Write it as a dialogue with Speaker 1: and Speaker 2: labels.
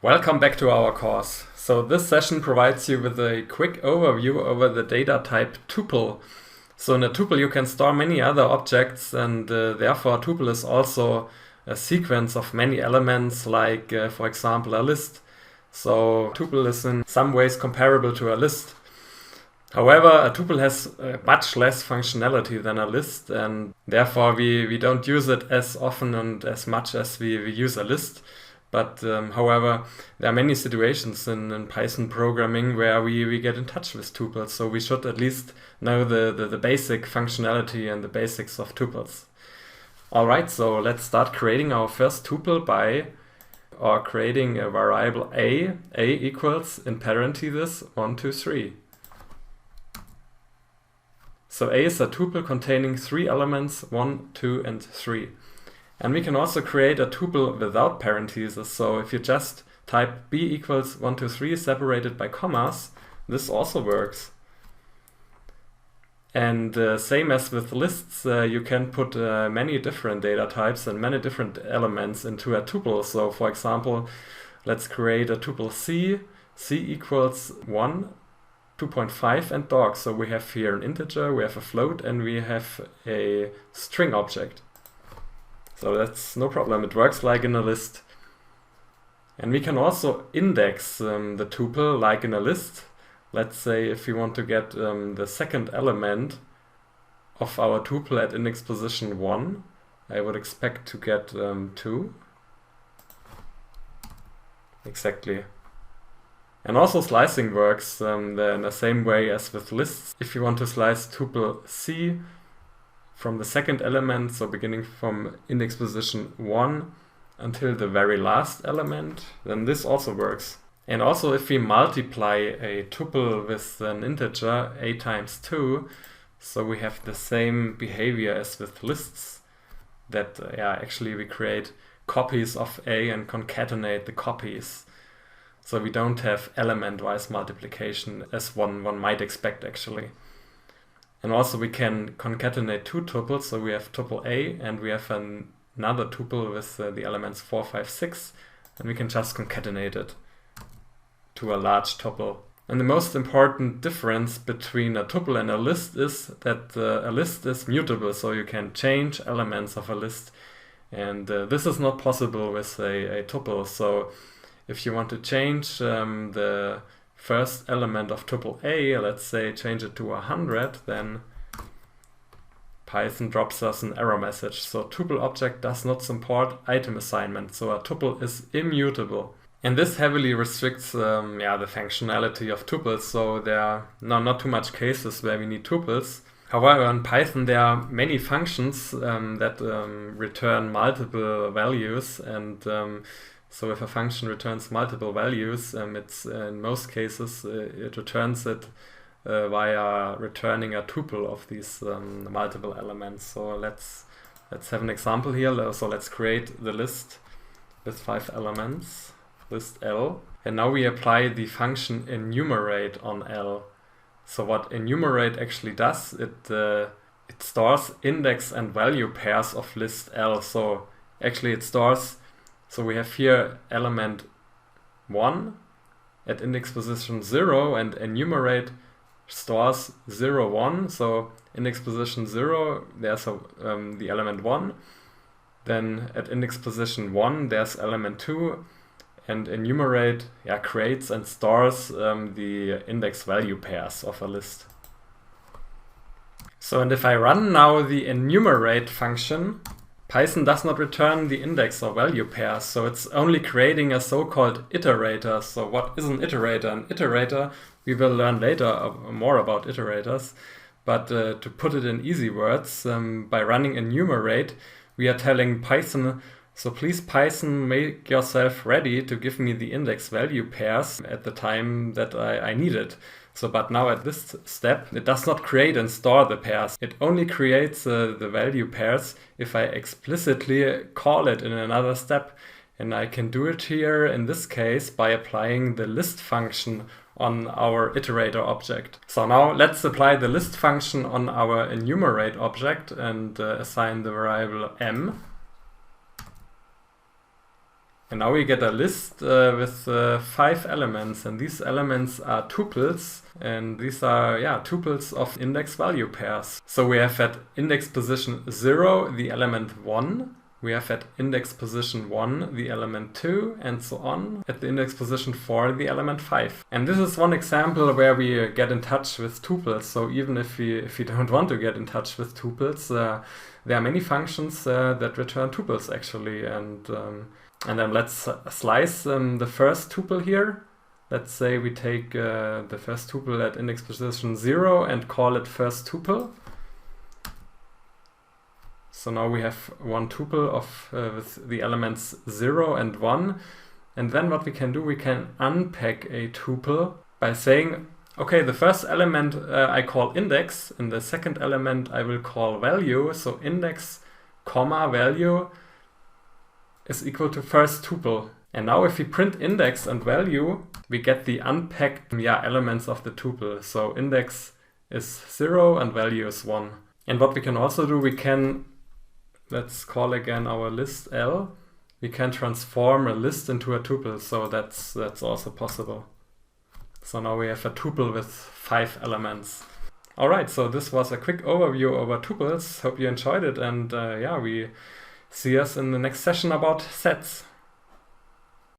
Speaker 1: Welcome back to our course. So this session provides you with a quick overview over the data type tuple. So in a tuple you can store many other objects, and therefore a tuple is also a sequence of many elements, like for example a list. So tuple is in some ways comparable to a list. However, a tuple has much less functionality than a list, and therefore we don't use it as often and as much as we use a list. But however, there are many situations in Python programming where we get in touch with tuples, so we should at least know the basic functionality and the basics of tuples. Alright, so let's start creating our first tuple by creating a variable a equals, in parentheses, 1, 2, 3. So a is a tuple containing 3 elements, 1, 2, and 3. And we can also create a tuple without parentheses. So if you just type b equals 1, 2, 3 separated by commas, this also works. And same as with lists, you can put many different data types and many different elements into a tuple. So for example, let's create a tuple c equals 1, 2.5 and dog. So we have here an integer, we have a float, and we have a string object. So that's no problem, it works like in a list. And we can also index the tuple like in a list. Let's say if we want to get the second element of our tuple at index position 1, I would expect to get 2. Exactly. And also slicing works in the same way as with lists. If you want to slice tuple c from the second element, so beginning from index position 1 until the very last element, then this also works. And also if we multiply a tuple with an integer, a times 2, so we have the same behavior as with lists, that actually we create copies of a and concatenate the copies. So we don't have element-wise multiplication as one might expect actually. And also we can concatenate 2 tuples, so we have tuple a and we have another tuple with the elements 4, 5, 6, and we can just concatenate it to a large tuple. And the most important difference between a tuple and a list is that a list is mutable, so you can change elements of a list, and this is not possible with a tuple. So if you want to change the first element of tuple a, let's say change it to 100, then Python drops us an error message. So tuple object does not support item assignment, so a tuple is immutable. And this heavily restricts the functionality of tuples, so there are not too much cases where we need tuples. However, in Python there are many functions that return multiple values, and so if a function returns multiple values, it's in most cases it returns it via returning a tuple of these multiple elements. So let's have an example here. So let's create the list with 5 elements, list L, and now we apply the function enumerate on L. So what enumerate actually does, it stores index and value pairs of list L. So actually it stores. So we have here element 1 at index position 0, and enumerate stores 0, 1. So index position 0, there's the element 1. Then at index position 1, there's element 2. And enumerate creates and stores the index value pairs of a list. So, and if I run now the enumerate function, Python does not return the index or value pairs, so it's only creating a so-called iterator. So what is an iterator? An iterator, we will learn later more about iterators, but to put it in easy words, by running enumerate, we are telling Python, so please Python, make yourself ready to give me the index value pairs at the time that I need it. So, but now at this step, it does not create and store the pairs. It only creates the value pairs if I explicitly call it in another step. And I can do it here in this case by applying the list function on our iterator object. So now let's apply the list function on our enumerate object and assign the variable m. And now we get a list with 5 elements, and these elements are tuples, and these are tuples of index value pairs. So we have at index position 0 the element 1, we have at index position 1 the element 2, and so on. At the index position 4 the element 5. And this is one example where we get in touch with tuples. So even if we don't want to get in touch with tuples, there are many functions that return tuples actually. And then let's slice the first tuple here. Let's say we take the first tuple at index position 0 and call it first tuple. So now we have one tuple with the elements 0 and 1. And then what we can do, we can unpack a tuple by saying, okay, the first element I call index, and the second element I will call value. So index, comma, value is equal to first tuple. And now if we print index and value, we get the unpacked elements of the tuple. So index is 0 and value is 1. And what we can also do, we can, let's call again our list L. We can transform a list into a tuple, so that's also possible. So now we have a tuple with 5 elements. Alright, so this was a quick overview over tuples. Hope you enjoyed it, and we see us in the next session about sets.